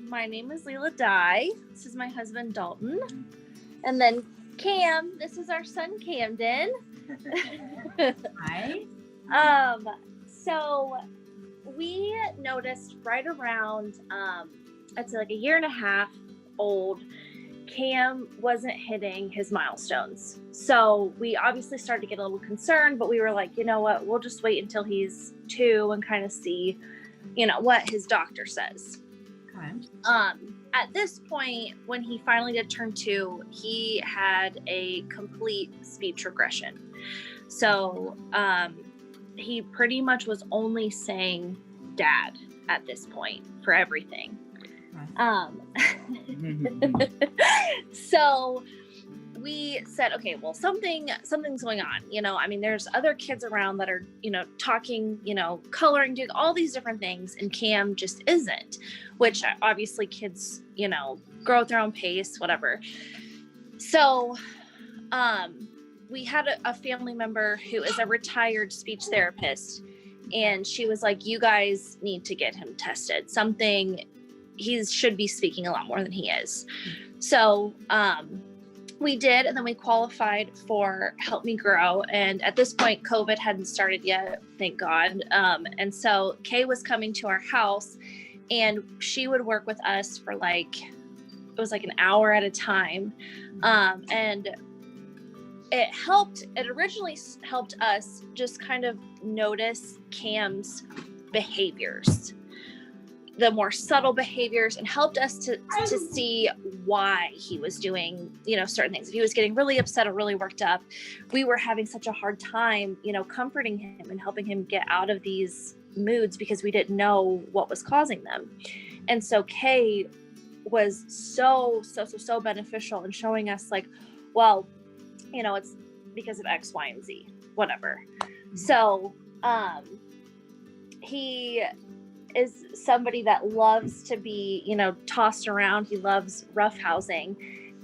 My name is Leila. This is my husband, Dalton. And then Cam, this is our son, Camden. Hi. So we noticed right around, I'd say like a year and a half old, Cam wasn't hitting his milestones. So we obviously started to get a little concerned, but we were like, you know what, we'll just wait until he's 2 and kind of see, what his doctor says. Okay. At this point, when he finally did turn 2, he had a complete speech regression. So he pretty much was only saying dad at this point for everything. So we said, okay, well, something's going on. There's other kids around that are, talking, coloring, doing all these different things, and Cam just isn't, which obviously kids, grow at their own pace, whatever. So, we had a family member who is a retired speech therapist, and she was like, you guys need to get him tested. He should be speaking a lot more than he is. So, we did, and then we qualified for Help Me Grow. And at this point, COVID hadn't started yet, thank God. And so Kay was coming to our house, and she would work with us for it was like an hour at a time. And it originally helped us just kind of notice Cam's behaviors, the more subtle behaviors, and helped us to see why he was doing, certain things. If he was getting really upset or really worked up, we were having such a hard time, comforting him and helping him get out of these moods because we didn't know what was causing them. And so Kay was so beneficial in showing us well, it's because of X, Y, and Z, whatever. So, he is somebody that loves to be, tossed around. He loves roughhousing.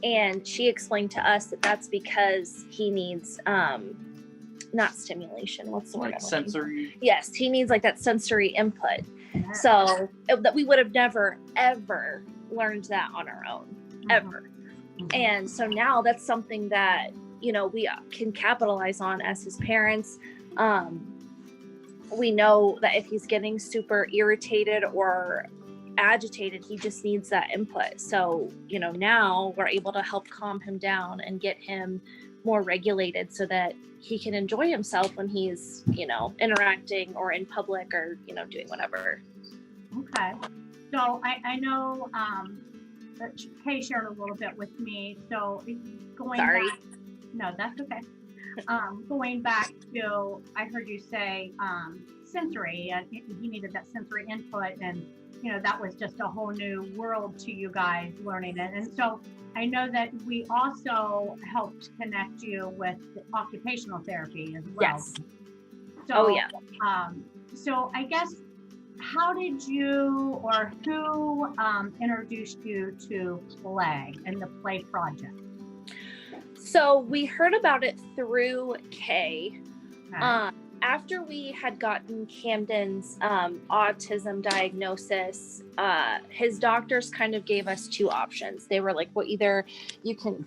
And she explained to us that that's because he needs, not stimulation. What's the word? Sensory. Yes. He needs that sensory input. Yeah. So that we would have never, ever learned that on our own, ever. Mm-hmm. And so now that's something that, we can capitalize on as his parents. We know that if he's getting super irritated or agitated, he just needs that input. So, now we're able to help calm him down and get him more regulated so that he can enjoy himself when he's, interacting or in public or, doing whatever. Okay. So I know that Kay shared a little bit with me. So Sorry. Back, no, that's okay. Going back to, I heard you say sensory, and he needed that sensory input, and that was just a whole new world to you guys learning it. And so I know that we also helped connect you with occupational therapy as well. Yes. So, so I guess, how did you, or who introduced you to play and the play project? So we heard about it through Kay. Okay. After we had gotten Camden's autism diagnosis, his doctors kind of gave us 2 options. They were like, well, either you can,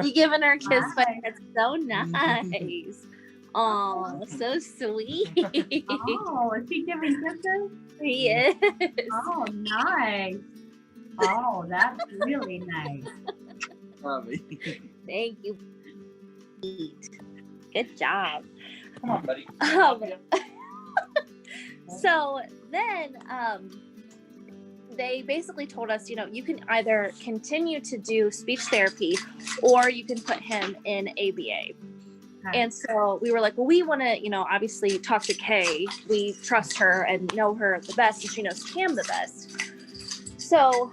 you giving our kiss, but it's so nice. Oh, so sweet. Oh, is he giving kisses? He is. Oh, nice. Oh, that's really nice. Thank you. Good job. Come on, buddy. So then they basically told us, you can either continue to do speech therapy or you can put him in ABA. Okay. And so we were like, well, we want to, obviously talk to Kay. We trust her and know her the best, and she knows Cam the best. So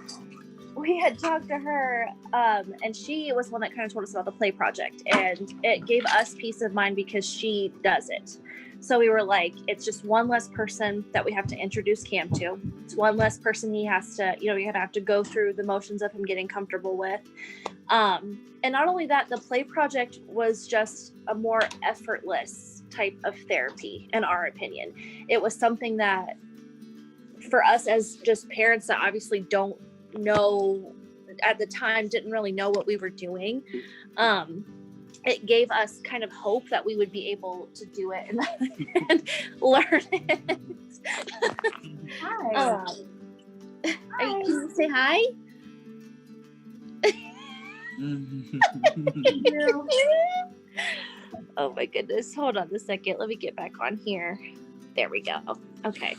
we had talked to her, and she was one that kind of told us about the play project, and it gave us peace of mind because she does it. So we were like, it's just one less person that we have to introduce Cam to. It's one less person he has to, you have to go through the motions of him getting comfortable with. And not only that, the play project was just a more effortless type of therapy, in our opinion. It was something that for us as just parents that obviously don't know at the time, didn't really know what we were doing, it gave us kind of hope that we would be able to do it and learn it. Hi. Can you say hi? Thank you. Oh my goodness. Hold on a second. Let me get back on here. There we go. Okay.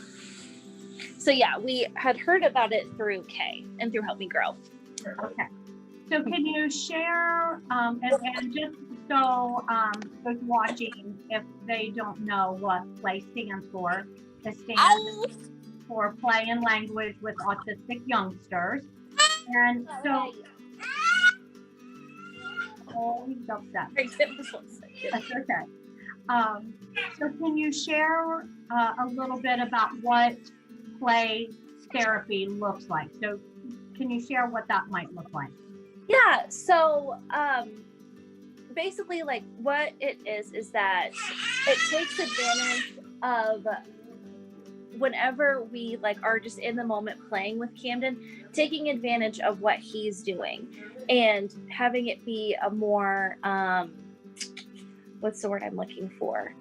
So yeah, we had heard about it through Kay and through Help Me Grow. Okay. So can you share, and just so those watching, if they don't know what PLAY stands for, it stands for Play and Language with Autistic Youngsters. And so, oh, he's upset. That's okay. So can you share a little bit about what play therapy looks like? So can you share what that might look like? Yeah, so basically like what it is that it takes advantage of whenever we like are just in the moment playing with Camden, taking advantage of what he's doing and having it be a more what's the word I'm looking for?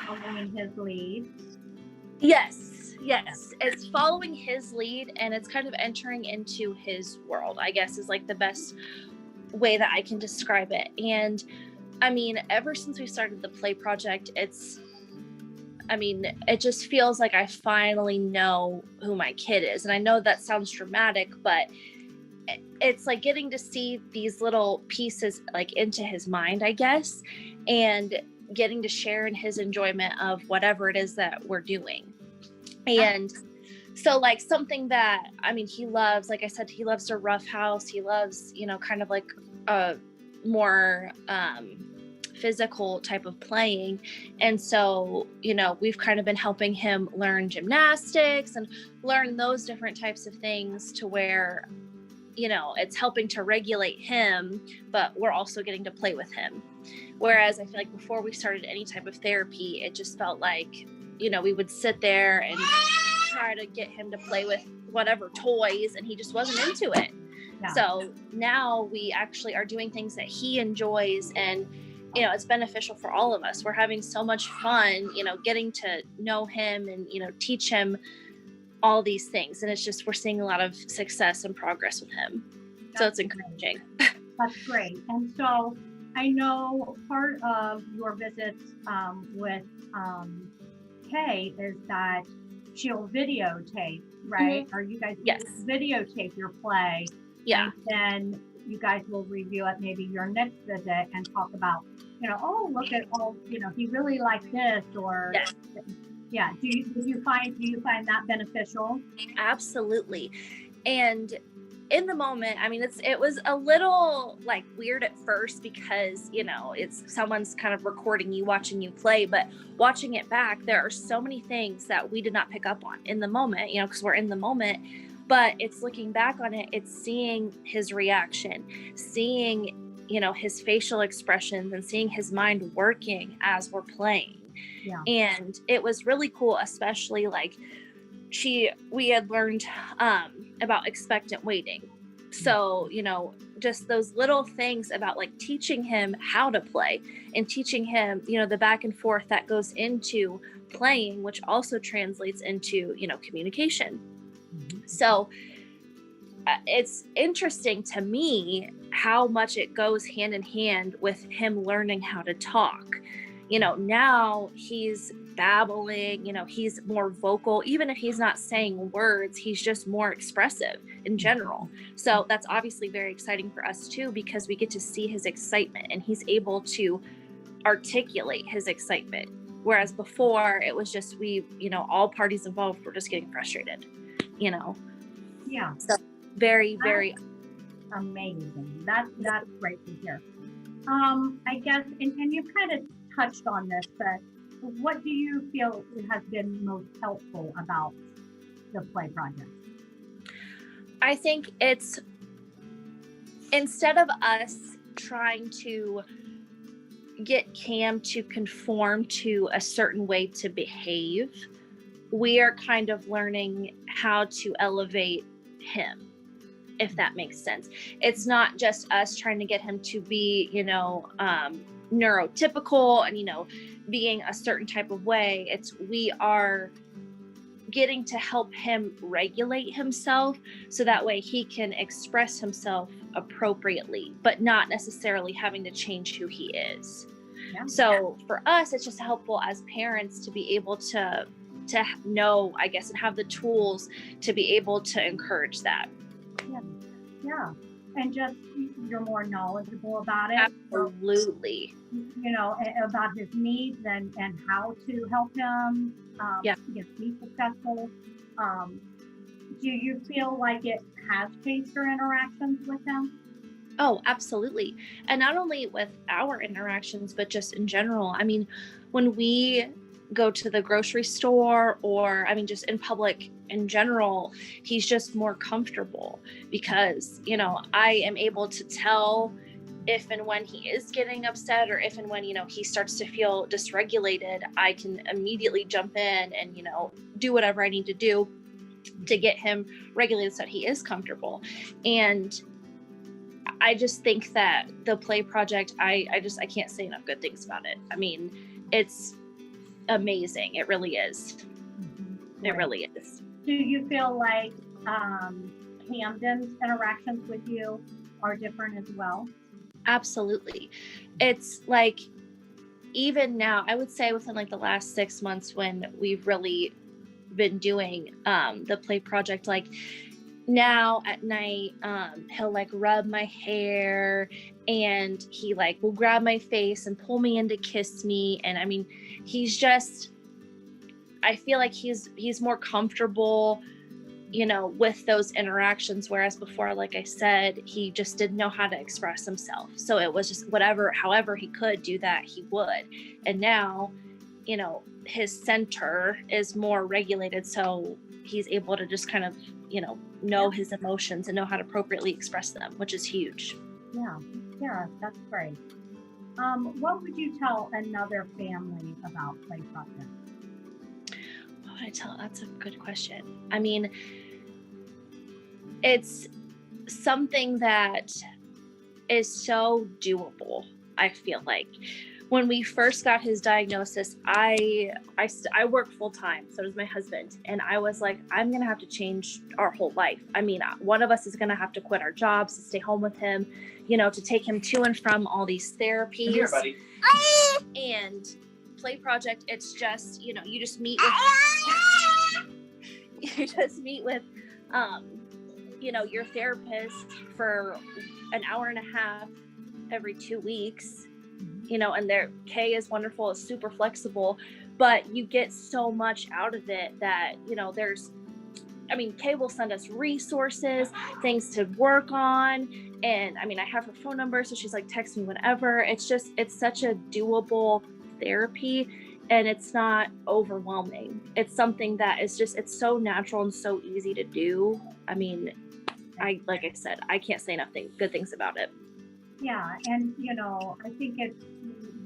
Following his lead. Yes. It's following his lead and it's kind of entering into his world, I guess is like the best way that I can describe it. And I mean, ever since we started the Play project, it just feels like I finally know who my kid is. And I know that sounds dramatic, but it's like getting to see these little pieces like into his mind, I guess, and getting to share in his enjoyment of whatever it is that we're doing. And so like something that, he loves, like I said, he loves to roughhouse. He loves, kind of like a more physical type of playing. And so, we've kind of been helping him learn gymnastics and learn those different types of things to where, it's helping to regulate him, but we're also getting to play with him. Whereas I feel like before we started any type of therapy, it just felt like, we would sit there and try to get him to play with whatever toys and he just wasn't into it. Yeah. So now we actually are doing things that he enjoys and, it's beneficial for all of us. We're having so much fun, getting to know him and, teach him all these things. And it's just, we're seeing a lot of success and progress with him. So it's encouraging. That's great. And so I know part of your visits with Kay is that she'll videotape, right? Mm-hmm. Or you guys yes. videotape your play. Yeah. And then you guys will review it maybe your next visit and talk about, oh, look at all, he really liked this or yes. Yeah. Do you find that beneficial? Absolutely. And in the moment, it was a little like weird at first because, it's someone's kind of recording you, watching you play, but watching it back, there are so many things that we did not pick up on in the moment, because we're in the moment, but it's looking back on it, it's seeing his reaction, seeing, his facial expressions and seeing his mind working as we're playing. Yeah. And it was really cool, especially like we had learned about expectant waiting. So, just those little things about like teaching him how to play and teaching him, the back and forth that goes into playing, which also translates into, communication. Mm-hmm. So it's interesting to me how much it goes hand in hand with him learning how to talk. Now he's babbling, he's more vocal, even if he's not saying words, he's just more expressive in general. So that's obviously very exciting for us too, because we get to see his excitement and he's able to articulate his excitement. Whereas before it was just, all parties involved were just getting frustrated, Yeah. So very, very amazing. That's great to hear. I guess, and you've kind of touched on this, but what do you feel has been most helpful about the Play project? I think it's, instead of us trying to get Cam to conform to a certain way to behave, we are kind of learning how to elevate him, if that makes sense. It's not just us trying to get him to be, neurotypical and, being a certain type of way. It's we are getting to help him regulate himself so that way he can express himself appropriately, but not necessarily having to change who he is. Yeah. So for us, it's just helpful as parents to be able to know, I guess, and have the tools to be able to encourage that. Yeah. And just you're more knowledgeable about it. Absolutely. About his needs and how to help him be successful. Do you feel like it has changed your interactions with him? Oh, absolutely. And not only with our interactions, but just in general. I mean, when we go to the grocery store or, just in public in general, he's just more comfortable because, I am able to tell if and when he is getting upset or if and when, he starts to feel dysregulated. I can immediately jump in and, do whatever I need to do to get him regulated so that he is comfortable. And I just think that the Play Project, I can't say enough good things about it. I mean, it's amazing. It really is. It really is. Do you feel like Camden's interactions with you are different as well? Absolutely. It's like, even now, I would say within like the last 6 months when we've really been doing the Play Project, like now at night, he'll like rub my hair and he like will grab my face and pull me in to kiss me. And I mean, he's just, I feel like he's more comfortable, with those interactions. Whereas before, like I said, he just didn't know how to express himself. So it was just however he could do that, he would. And now, his center is more regulated. So he's able to just kind of, know his emotions and know how to appropriately express them, which is huge. Yeah, that's great. What would you tell another family about Play Project? What would I tell? That's a good question. I mean, it's something that is so doable. I feel like when we first got his diagnosis, I work full time, so does my husband, and I was like, I'm gonna have to change our whole life. I mean, one of us is gonna have to quit our jobs to stay home with him, to take him to and from all these therapies. Come here, buddy. And Play Project, it's just, you just meet with your therapist for an hour and a half every 2 weeks. And Kay is wonderful, it's super flexible, but you get so much out of it that, Kay will send us resources, things to work on. And I have her phone number, so she's like, text me whenever. It's such a doable therapy and it's not overwhelming. It's something that is it's so natural and so easy to do. Like I said, I can't say enough good things about it. Yeah, and I think it's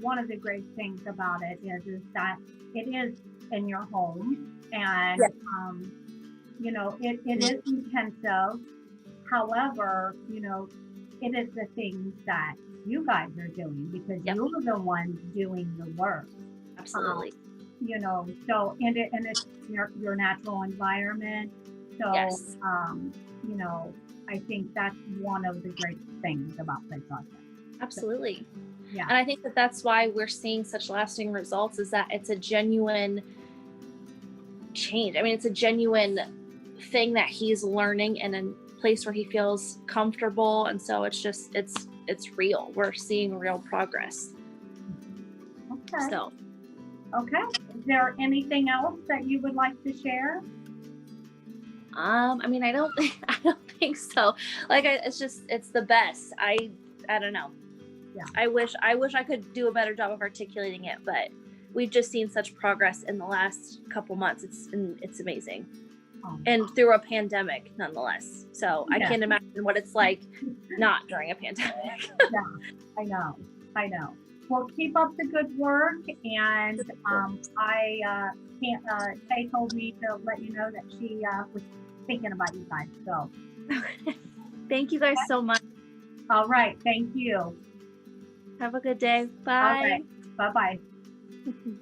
one of the great things about it is that it is in your home, and it is intensive. However, it is the things that you guys are doing because you're the ones doing the work. Absolutely. So and it's your natural environment. So I think that's one of the great things about Play Project. Absolutely. Yeah. And I think that's why we're seeing such lasting results, is that it's a genuine change. It's a genuine thing that he's learning in a place where he feels comfortable. And so it's real. We're seeing real progress. Okay. So. Okay. Is there anything else that you would like to share? I don't think so. Like, it's the best. I don't know. Yeah. I wish I could do a better job of articulating it, but we've just seen such progress in the last couple months. It's amazing. And through a pandemic, nonetheless. So I can't imagine what it's like not during a pandemic. Yeah, I know. Well, keep up the good work. And Kay told me to let you know that she was thinking about you guys. So, Thank you guys so much. all right. Thank you. Have a good day. All Bye. right. Bye-bye.